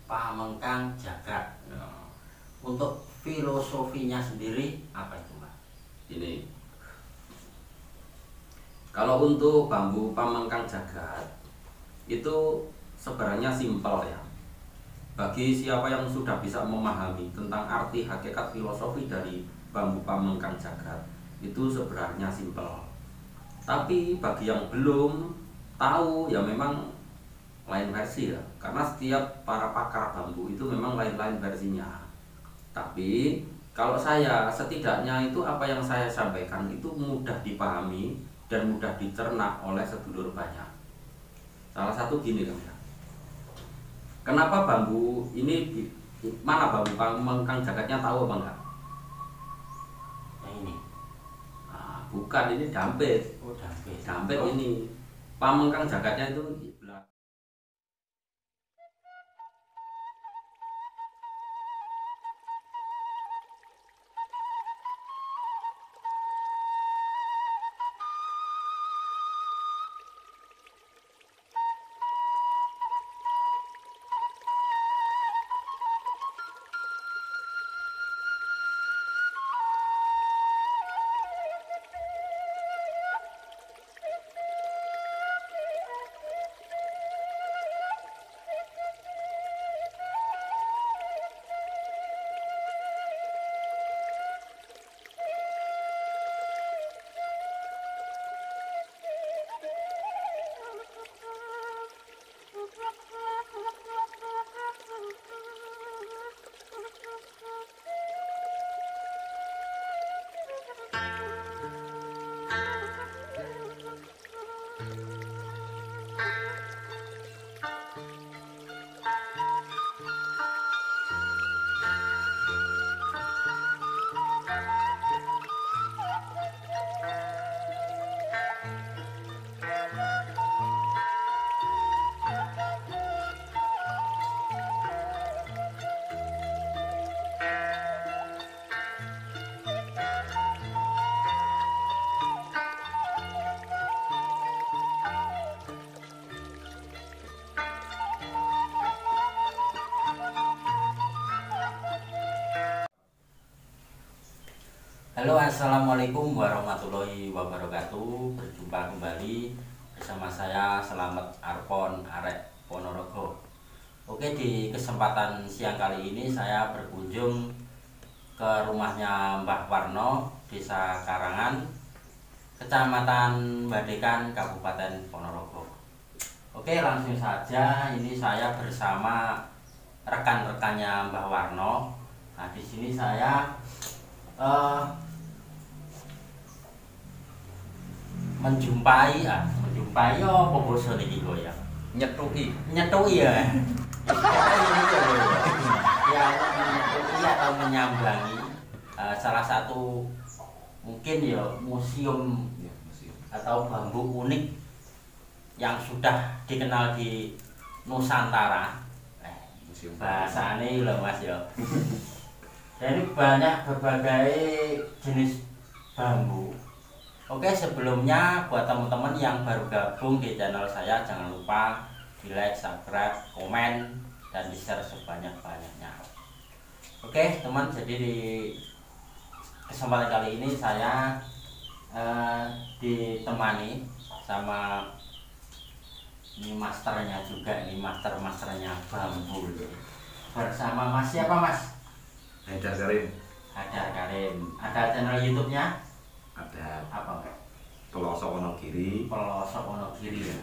Pamengkang Jagat. Nah, untuk filosofinya sendiri apa itu, Mas? Ini kalau untuk bambu Pamengkang Jagat itu sebenarnya simpel ya. Bagi siapa yang sudah bisa memahami tentang arti hakikat filosofi dari bambu Pamengkang Jagat, itu sebenarnya simpel. Tapi bagi yang belum tahu ya memang lain versi ya, karena setiap para pakar bambu itu memang lain-lain versinya. Tapi kalau saya setidaknya itu apa yang saya sampaikan itu mudah dipahami dan mudah dicerna oleh sedulur banyak. Salah satu gini kan ya, kenapa bambu ini, mana bambu Pamengkang Jagatnya tahu apa enggak? Yang ini. Nah, bukan, ini dampit. Oh, dampit. Dampit ini Pamengkang Jagatnya itu Halo, assalamualaikum warahmatullahi wabarakatuh. Berjumpa kembali bersama saya Selamat Arpon Arek Ponorogo. Oke, di kesempatan siang kali ini saya berkunjung ke rumahnya Mbah Warno, Desa Karangan, Kecamatan Badekan, Kabupaten Ponorogo. Oke, langsung saja ini saya bersama rekan-rekannya Mbah Warno. Nah, di sini saya menjumpai apa basa niki kok ya? nyetuki. Nyetui ya. Ya, menyetui atau menyambangi salah satu mungkin ya museum atau bambu unik yang sudah dikenal di Nusantara. Bahasane lho Mas ya. Jadi banyak berbagai jenis bambu. Oke, sebelumnya buat teman-teman yang baru gabung di channel saya, jangan lupa di like, subscribe, komen, dan di share sebanyak-banyaknya. Oke teman, jadi di kesempatan kali ini saya ditemani sama ini masternya juga, ini masternya bambu bersama Mas siapa Mas? Haidar Karim. Haidar Karim. Ada channel YouTube-nya? Ada Apa? Pelosok Wonogiri. Pelosok Wonogiri ya.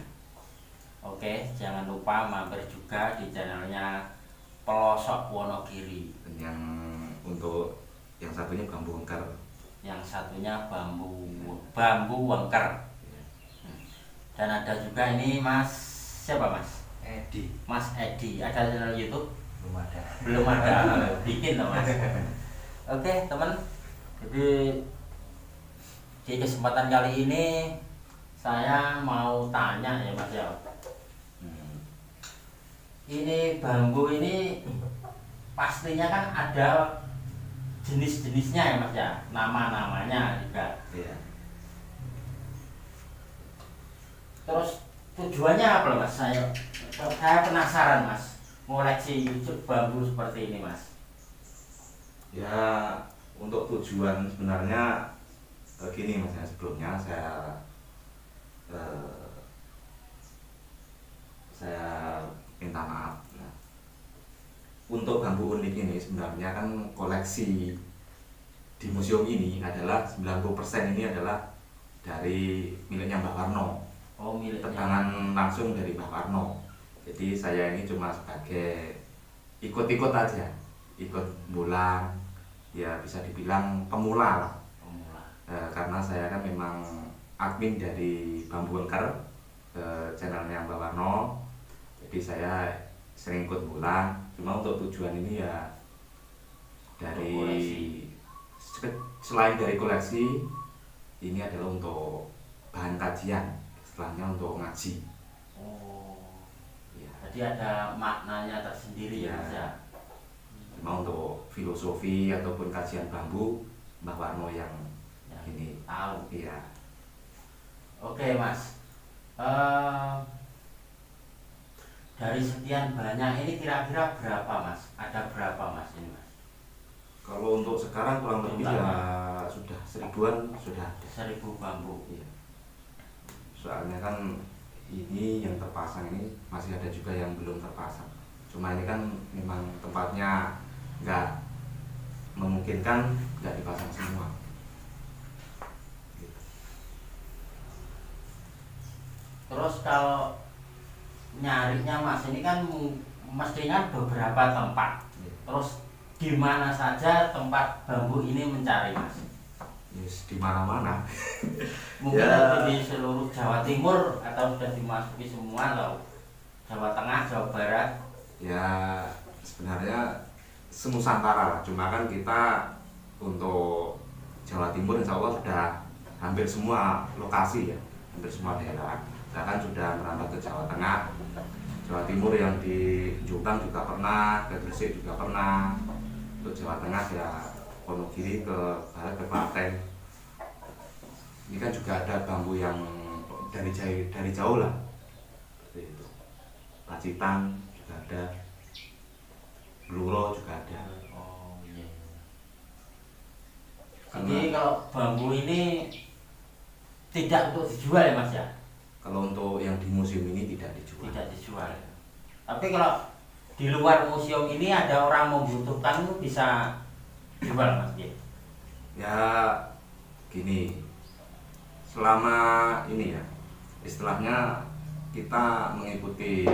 Oke, jangan lupa mampir juga di channelnya Pelosok Wonogiri. Yang untuk yang satunya bambu wengker. Yang satunya bambu wengker. Dan ada juga ini Mas siapa Mas? Edi. Mas Edi. Ada channel YouTube? Belum ada. Belum ada. Bikin loh Mas. Oke teman, jadi di kesempatan kali ini saya mau tanya ya Mas ya. Ini bambu ini pastinya kan ada jenis-jenisnya ya Mas ya, nama-namanya juga. Iya. Terus tujuannya apa Mas? Saya penasaran Mas. ngoleksi bambu seperti ini, Mas? Ya, untuk tujuan sebenarnya gini Mas, ya, sebelumnya saya minta maaf. Nah, untuk bambu unik ini sebenarnya kan koleksi di museum ini adalah 90% ini adalah dari miliknya Mbak Warno. Oh, miliknya. Tegangan langsung dari Mbak Warno. Jadi saya ini cuma sebagai ikut-ikut aja, ikut mulang, ya bisa dibilang pemula lah. Karena saya kan memang admin dari Bambu Wengker, channelnya Mbak Warno. Jadi saya sering ikut mulang. Cuma untuk tujuan ini ya dari selain dari koleksi, ini adalah untuk bahan kajian, istilahnya untuk ngaji. Oh, ya. Jadi ada maknanya tersendiri ya, Mas ya. Cuma untuk filosofi ataupun kajian bambu, Mbak Warno yang ini tahu. Iya. Oke, Mas. Dari sekian banyak ini kira-kira berapa, Mas? Ada berapa, Mas, ini, Mas? Kalau untuk sekarang kurang lebih ya sudah 1000-an sudah. 1000 bambu. Iya. Soalnya kan ini yang terpasang ini masih ada juga yang belum terpasang. Cuma ini kan memang tempatnya nggak memungkinkan, nggak dipasang semua. Gitu. Terus kalau nyarinya, Mas, ini kan mestinya beberapa tempat. Terus di mana saja tempat bambu ini mencari, Mas? Yes, di mana-mana. Mungkin ya. Di seluruh Jawa Timur atau sudah dimasuki semua loh, Jawa Tengah, Jawa Barat. Ya sebenarnya senusantara, cuma kan kita untuk Jawa Timur insya Allah sudah hampir semua lokasi ya, hampir semua daerah. Bahkan sudah merambah ke Jawa Tengah, Jawa Timur yang di Jombang juga pernah, ke Gresik juga pernah. Untuk Jawa Tengah ya Wonogiri, ke barat ke Klaten. Ini kan juga ada bambu yang dari jauh lah, seperti itu. Pacitan juga ada, Bluro juga ada. Oh iya. Jadi kalau bambu ini tidak untuk dijual ya, Mas ya? Kalau untuk yang di museum ini tidak dijual. Tidak dijual. Tapi kalau di luar museum ini ada orang membutuhkan itu bisa jual, Mas? Ya gini, selama ini ya istilahnya kita mengikuti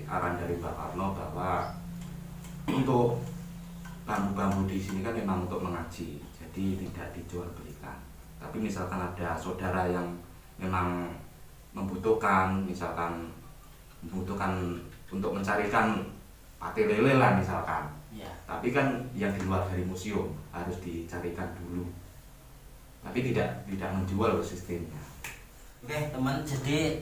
arahan dari Mbak Warno bahwa untuk bambu-bambu di sini kan memang untuk mengaji, jadi tidak dijual belikan. Tapi misalkan ada saudara yang memang membutuhkan, misalkan membutuhkan untuk mencarikan pati lele lah misalkan, ya. Tapi kan yang di luar dari museum harus dicarikan dulu, tapi tidak menjual sistemnya. Oke teman, jadi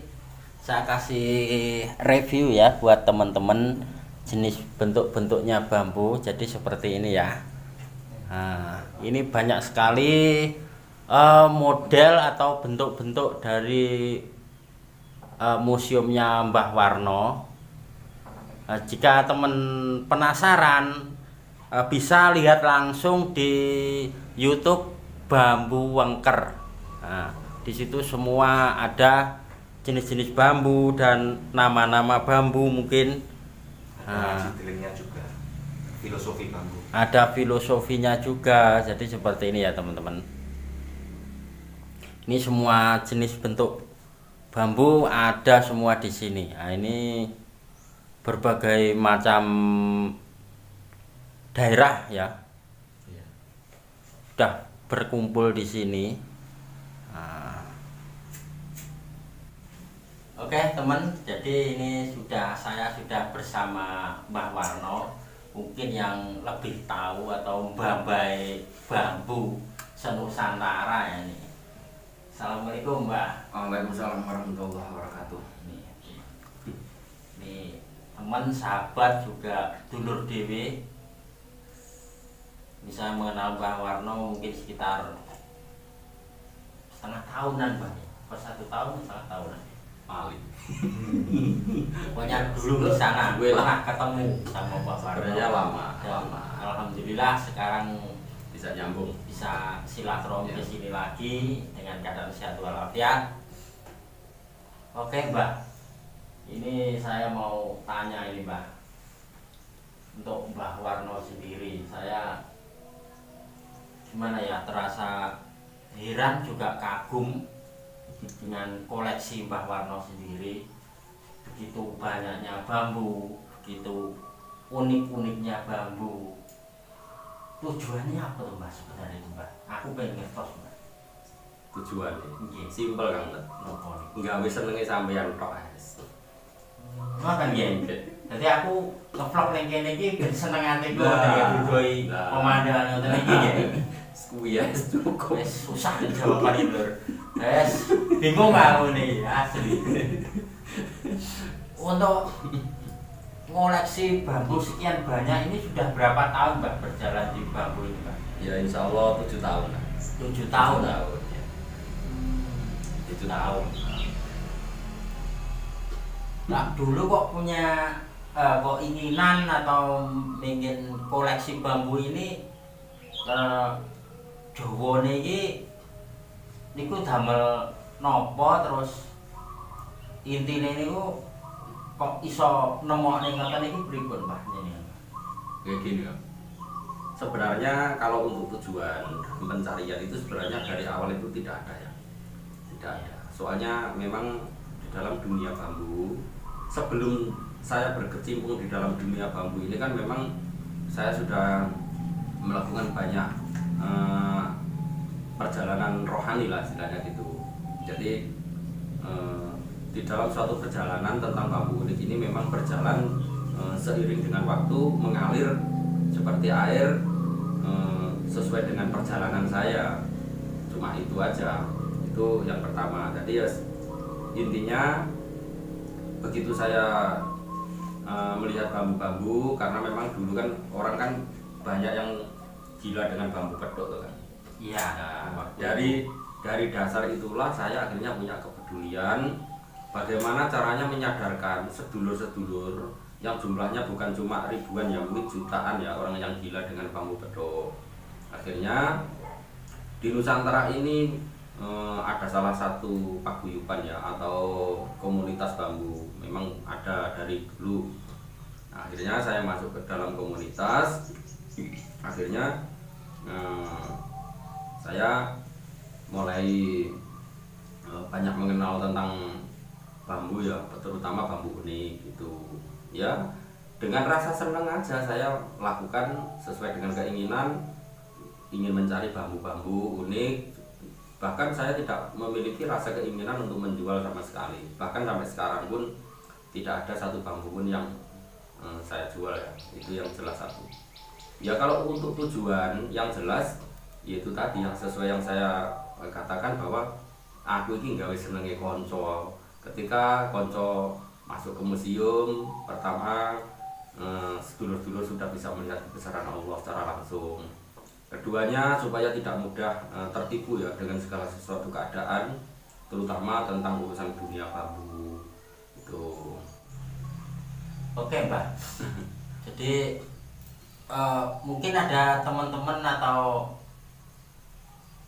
saya kasih review ya buat teman-teman jenis bentuk-bentuknya bambu. Jadi seperti ini ya. Nah, ini banyak sekali model atau bentuk-bentuk dari museumnya Mbah Warno. Jika teman penasaran bisa lihat langsung di YouTube Bambu Wengker. Nah, di situ semua ada jenis-jenis bambu dan nama-nama bambu mungkin. Detailnya juga, filosofi bambu. Ada filosofinya juga. Jadi seperti ini ya teman-teman. Ini semua jenis bentuk bambu ada semua di sini. Nah, ini berbagai macam daerah ya. Sudah berkumpul di sini. Oke teman, jadi ini saya sudah bersama Mbah Warno, mungkin yang lebih tahu atau mbabai bambu senusantara ya ini. Assalamualaikum Mbah. Waalaikumsalam warahmatullahi wabarakatuh. Ini teman sahabat juga dulur dewe, bisa mengenal Mbah Warno mungkin sekitar setengah tahunan Mbah, per 1 tahun setengah tahunan. paling. Pokoknya dulu di sana pernah ketemu sama Pak Warno. Sebenarnya lama. Alhamdulillah sekarang Bisa nyambung. bisa silaturahmi Ya. ke sini lagi dengan keadaan sehat walafiat. Oke Mbak, ini saya mau tanya ini Mbak, untuk Mbah Warno sendiri, saya gimana ya, terasa heran juga kagum dengan koleksi Mbah Warno sendiri. Begitu banyaknya bambu, begitu unik-uniknya bambu. Tujuannya apa tuh Mbak sebenarnya itu Mbak? Aku pengen ngetos Mbak. Tujuannya Nggih. simpel kan, Nopo nih? nggak bisa senengnya sampean tok es. Makan ya. Jadi aku ngevlog ning kene iki ben seneng atiku Lah. dengan budaya Lah. pemandangan ngoten iki ya. Kuwi ya cukup. Wes susah jawaban itu. Wes bingung aku nih asli. Untuk ngoleksi bambu sekian banyak ini sudah berapa tahun Mbak berjalan di bambu ini Mbak? Ya insya Allah 7 tahun. 7 tahun. Ya. 7 tahun. Nah, dulu kok punya kok inginan atau ingin koleksi bambu ini Jawane iki niku damel napa, terus intine niku kok iso nemokne ngoten niku pripun Mbah jenengan? Kayak gini ya. Sebenarnya kalau untuk tujuan pencarian itu sebenarnya dari awal itu tidak ada ya. Tidak ada. Soalnya memang di dalam dunia bambu, sebelum saya berkecimpung di dalam dunia bambu ini kan memang saya sudah melakukan banyak perjalanan rohani lah istilahnya gitu. Jadi di dalam suatu perjalanan tentang bambu unik ini memang berjalan seiring dengan waktu mengalir seperti air, sesuai dengan perjalanan saya. Cuma itu aja, itu yang pertama. Jadi ya intinya begitu saya melihat bambu-bambu, karena memang dulu kan orang kan banyak yang gila dengan bambu pedok tuh kan. Iya. Nah, dari dasar itulah saya akhirnya punya kepedulian bagaimana caranya menyadarkan sedulur-sedulur yang jumlahnya bukan cuma ribuan ya, mungkin jutaan ya orang yang gila dengan bambu pedok. Akhirnya di Nusantara ini ada salah satu paguyuban ya atau komunitas bambu, memang ada dari dulu. Nah, akhirnya saya masuk ke dalam komunitas, akhirnya saya mulai banyak mengenal tentang bambu ya, terutama bambu unik gitu ya. Dengan rasa senang aja saya lakukan sesuai dengan keinginan, ingin mencari bambu-bambu unik. Bahkan saya tidak memiliki rasa keinginan untuk menjual sama sekali. Bahkan sampai sekarang pun tidak ada satu bambu pun yang saya jual ya. Itu yang jelas satu. Ya kalau untuk tujuan yang jelas, yaitu tadi yang sesuai yang saya katakan bahwa aku ini gawe senenge konco. Ketika konco masuk ke museum pertama, sedulur-sedulur sudah bisa melihat kebesaran Allah secara langsung. Keduanya supaya tidak mudah tertipu ya dengan segala sesuatu keadaan, terutama tentang urusan dunia bambu itu. Oke Mbak. Jadi mungkin ada teman-teman atau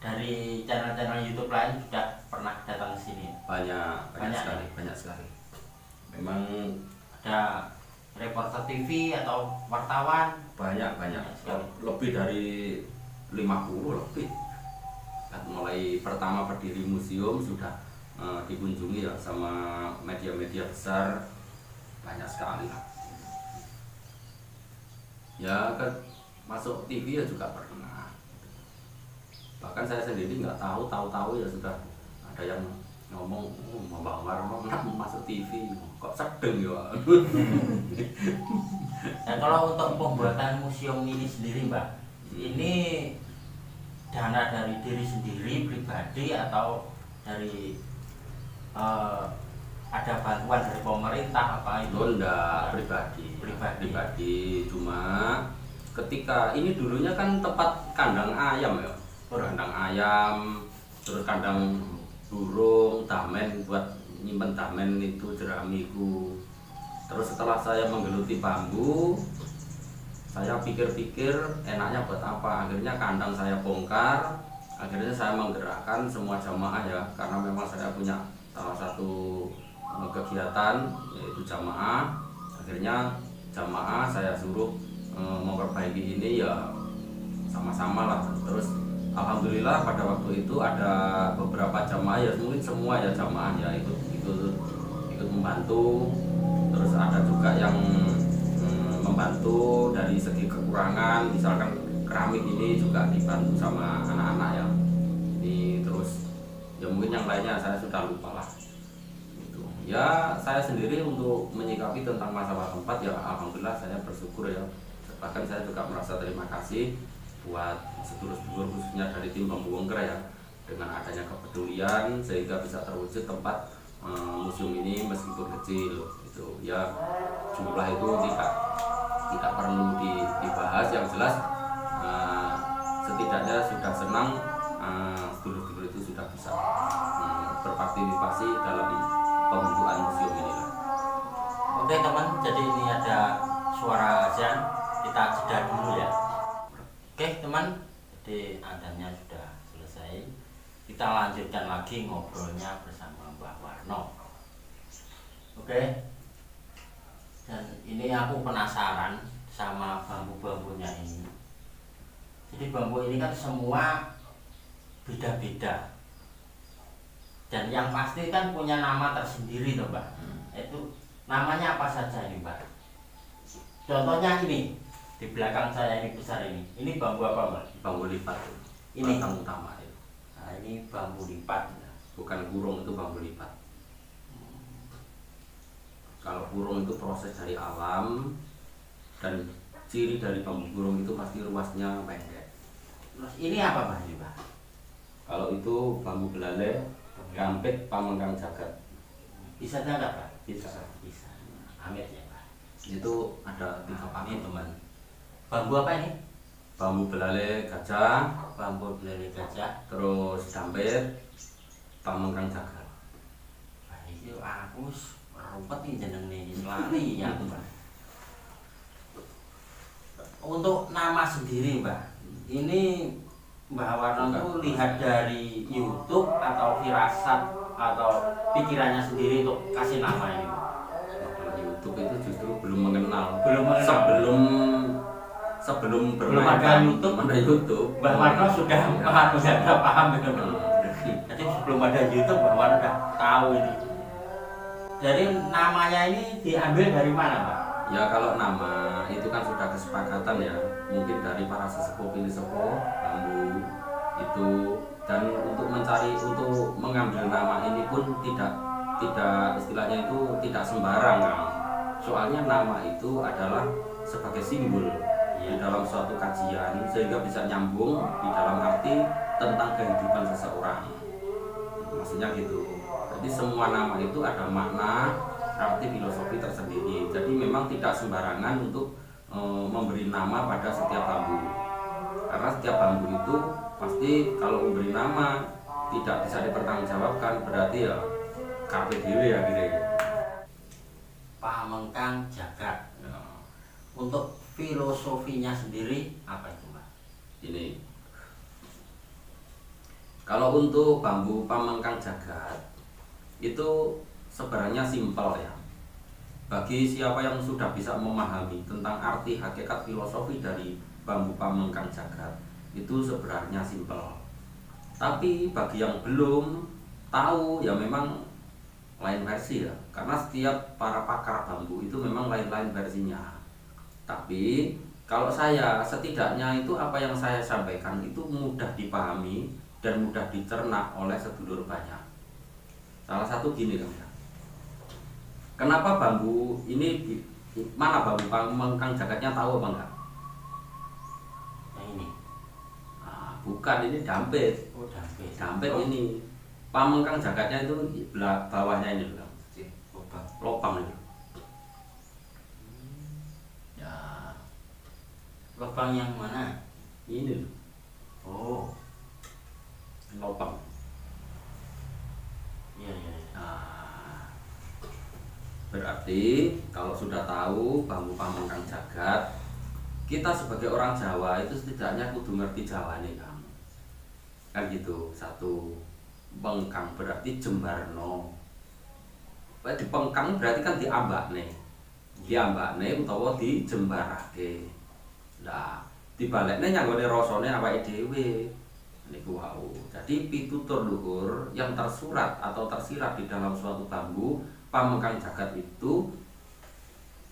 dari channel-channel YouTube lain sudah pernah datang ke sini. Banyak sekali. Memang Ada reporter TV atau wartawan. banyak Sekali. lebih dari 50 lebih. Kan mulai pertama berdiri museum sudah dikunjungi ya sama media-media besar, banyak sekali lah. Ya kan masuk TV ya juga pernah. Bahkan saya sendiri nggak tahu ya sudah ada yang ngomong Mbak Warno masuk TV kok sedeng ya. Nah kalau untuk pembuatan museum ini sendiri Mbak, ini dana dari diri sendiri pribadi atau dari ada bantuan dari pemerintah apa itu? Itu enggak, pribadi. Cuma ketika ini dulunya kan tempat kandang ayam ya, kandang ayam, terus kandang burung, damen buat nyimpen damen itu jeramiku. Terus setelah saya menggeluti bambu, saya pikir-pikir enaknya buat apa. Akhirnya kandang saya bongkar. Akhirnya saya menggerakkan semua jamaah ya, karena memang saya punya salah satu kegiatan yaitu jamaah. Akhirnya jamaah saya suruh memperbaiki ini ya sama-sama lah. Terus alhamdulillah pada waktu itu ada beberapa jamaah ya, mungkin semua ya jamaah ya ikut membantu. Terus ada juga yang membantu dari segi kekurangan, misalkan keramik ini juga dibantu sama anak-anak ya. Ini terus ya mungkin yang lainnya saya sudah lupa lah. Gitu. Ya saya sendiri untuk menyikapi tentang masalah tempat ya alhamdulillah saya bersyukur ya. Bahkan saya juga merasa terima kasih buat sedulur-sedulur khususnya dari tim Bambu Wengker ya, dengan adanya kepedulian sehingga bisa terwujud tempat museum ini meskipun kecil gitu ya. Jumlah itu tidak perlu dibahas, yang jelas setidaknya sudah senang sedulur-sedulur itu sudah bisa berpartisipasi dalam pembentukan museum ini lah. Oke teman, jadi ini ada suara azan, kita jeda dulu ya. Oke teman, jadi adanya sudah selesai. Kita lanjutkan lagi ngobrolnya bersama Mbah Warno. Oke. Dan ini aku penasaran sama bambu-bambunya ini. Jadi bambu ini kan semua beda-beda. Dan yang pasti kan punya nama tersendiri toh, Mbak. Itu namanya apa saja ini, Mbak? Contohnya ini di belakang saya ini besar ini. Ini bambu apa, Mbak? Bambu lipat. Ini batang utama ya. Nah, ini bambu lipat. Bukan kurung, itu bambu lipat. Kalau kurung itu proses dari alam, dan ciri dari bambu kurung itu pasti ruasnya pendek. Terus ini apa, Mbak? Ini, Mbak? Kalau itu bambu belale, gampit pamengkang jagat. Bisa diangkat, Pak? Bisa. Bisa. Amit ya, Pak. Itu ada 3 Ini paket. teman. Bambu apa ini? Bambu belale gajah, Bambu belani gajah. terus gampit pamengkang jagat. Wah, itu aku rumpet ini jenenge lali ya, Mbak. Untuk nama sendiri, Mbak. Ini Mbak Warno itu lihat dari YouTube atau firasat atau pikirannya sendiri untuk kasih nama ini, Mbak? Kalau YouTube itu justru belum mengenal. Belum mengenal. Sebelum Belum ada YouTube. ada YouTube. Mbak Warno sudah paham gitu. Jadi sebelum ada YouTube Mbak Warno sudah tahu ini. Jadi namanya ini diambil dari mana, Mbak? Ya kalau nama itu kan sudah kesepakatan ya, mungkin dari para sesepuh sepuh bambu itu, dan untuk mengambil nama ini pun tidak istilahnya itu tidak sembarang kan. Soalnya nama itu adalah sebagai simbol di dalam suatu kajian sehingga bisa nyambung di dalam arti tentang kehidupan seseorang. Maksudnya gitu. Jadi semua nama itu ada makna, arti filosofi tersendiri. Jadi memang tidak sembarangan untuk memberi nama pada setiap bambu. Karena setiap bambu itu pasti kalau memberi nama tidak bisa dipertanggungjawabkan, berarti ya karpe dhewe ya gitu. Pamengkang jagat. Untuk filosofinya sendiri apa itu, Mbak? Ini kalau untuk bambu pamengkang jagat itu sebenarnya simpel ya. Bagi siapa yang sudah bisa memahami tentang arti hakikat filosofi dari bambu pamengkang jagat, itu sebenarnya simpel. Tapi bagi yang belum tahu ya memang lain versi ya. Karena setiap para pakar bambu itu memang lain-lain versinya. Tapi kalau saya setidaknya itu apa yang saya sampaikan itu mudah dipahami dan mudah dicerna oleh sedulur banyak. Salah satu gini kan ya. Kenapa bambu ini mana bambu pamengkang jagatnya tahu apa enggak? Yang ini. Nah, bukan, ini dampit. Oh, dampit. Dampit ini. Pamengkang jagatnya itu bawahnya ini loh. Lopang ini. Ya, Lubang yang mana? ini loh. Oh, Lopang. iya iya. Nah, Berarti kalau sudah tahu bambu pamengkang jagat, kita sebagai orang Jawa itu setidaknya kudu ngerti Jawa nih kamu. Kan gitu. Satu, pengkang berarti jembarno. Di pengkang berarti kan diambakne. Diambakne utawa dijembarake. Nah, dibalekne nyanggone rasane awake dhewe. Niku wau. Jadi pitutur luhur yang tersurat atau tersirat di dalam suatu bambu pamengkang jagat itu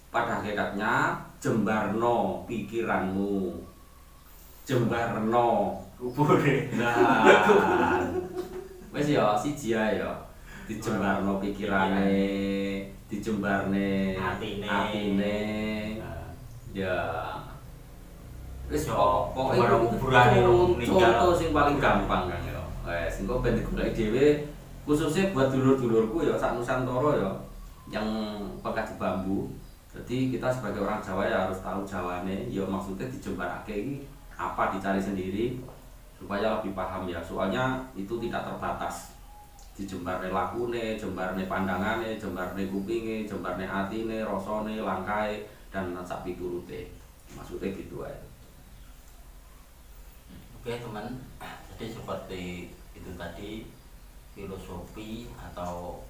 pada hakikatnya jembarno pikiranmu, jembarno kubure. nah wis ya siji ae ya dijembarno pikirane, dijembarne atine ya wis pokoke kuburane contoh sing paling gampang kan ya wis engko ben digoleki dhewe khususnya buat dulur-dulurku ya sak Nusantara ya yang pengkaji bambu. Jadi kita sebagai orang Jawa ya harus tahu Jawane ya maksudnya dijembarake ini apa dicari sendiri supaya lebih paham ya, soalnya itu tidak terbatas dijembarne lakune, jembarne pandangane, jembarne kupinge, jembarne atine, rasane, langkae dan sak piturute. Maksudnya gitu aja. Oke teman, jadi seperti itu tadi filosofi atau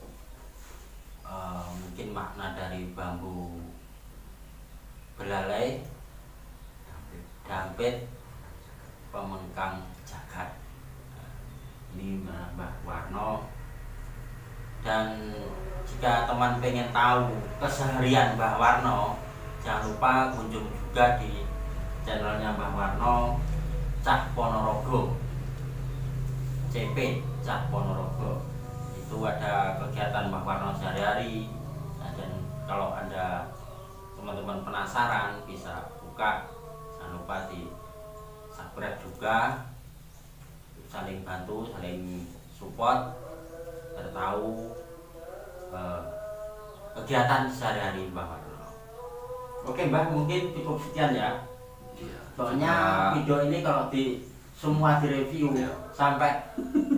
mungkin makna dari bambu belalai, dampit, pamengkang jagat. Ini Mbah Warno. Dan jika teman pengen tahu keseharian Mbah Warno, jangan lupa kunjung juga di channelnya Mbah Warno Cah Ponorogo, CP Cah Ponorogo. Itu ada kegiatan Mbah Warno sehari-hari. Nah, dan kalau Anda teman-teman penasaran bisa buka, jangan lupa di subscribe juga, saling bantu, saling support, biar tahu kegiatan sehari-hari Mbah Warno. Oke Mbah, mungkin cukup sekian ya. Soalnya video ini kalau semua direview sampai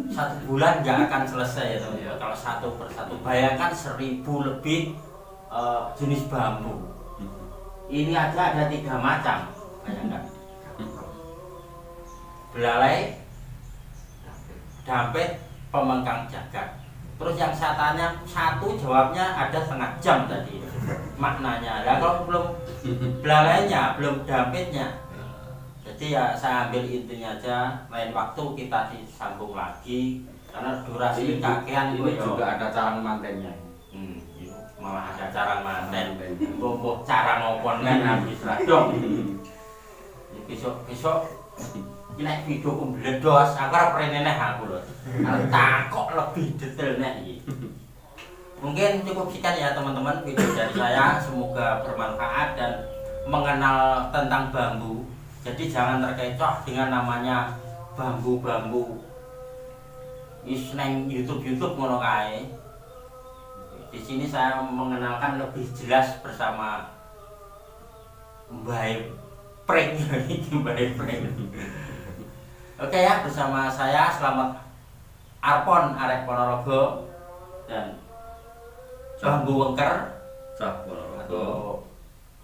1 bulan nggak akan selesai ya teman-teman. Kalau satu persatu, bayangkan 1000 lebih jenis bambu. Ini aja ada 3 macam, bayangkan. Belalai, dampit, pamengkang jagat. Terus yang saya tanya satu, jawabnya ada setengah jam tadi maknanya. Nah kalau belum belalainya, belum dampitnya, jadi ya saya ambil intinya aja. Lain waktu kita disambung lagi karena durasi kakean ini juga ada cara mantennya. Malah ada cara manten, boboh cara ngopon kan habis radong. Besok nek video kumbledos aku ora preneneh aku lho. Takok lebih detail nek iki. Mungkin cukup sekian ya teman-teman video dari saya, semoga bermanfaat dan mengenal tentang bambu. Jadi jangan terkecoh dengan namanya bambu-bambu wis nang YouTube ngono kae. Di sini saya mengenalkan lebih jelas bersama Mbah Pring iki Mbah Pring. Oke ya, bersama saya Selamat Arpon arek Ponorogo dan Bambu Wengker Cah Ponorogo. Atau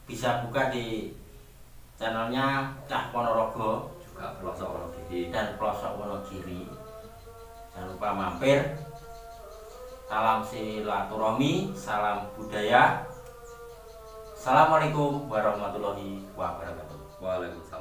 bisa buka di channelnya Cah Ponorogo Juga pelosok Wonogiri dan pelosok Wonogiri. Jangan lupa mampir. Salam silaturahmi, salam budaya. Assalamualaikum warahmatullahi wabarakatuh. Waalaikumsalam.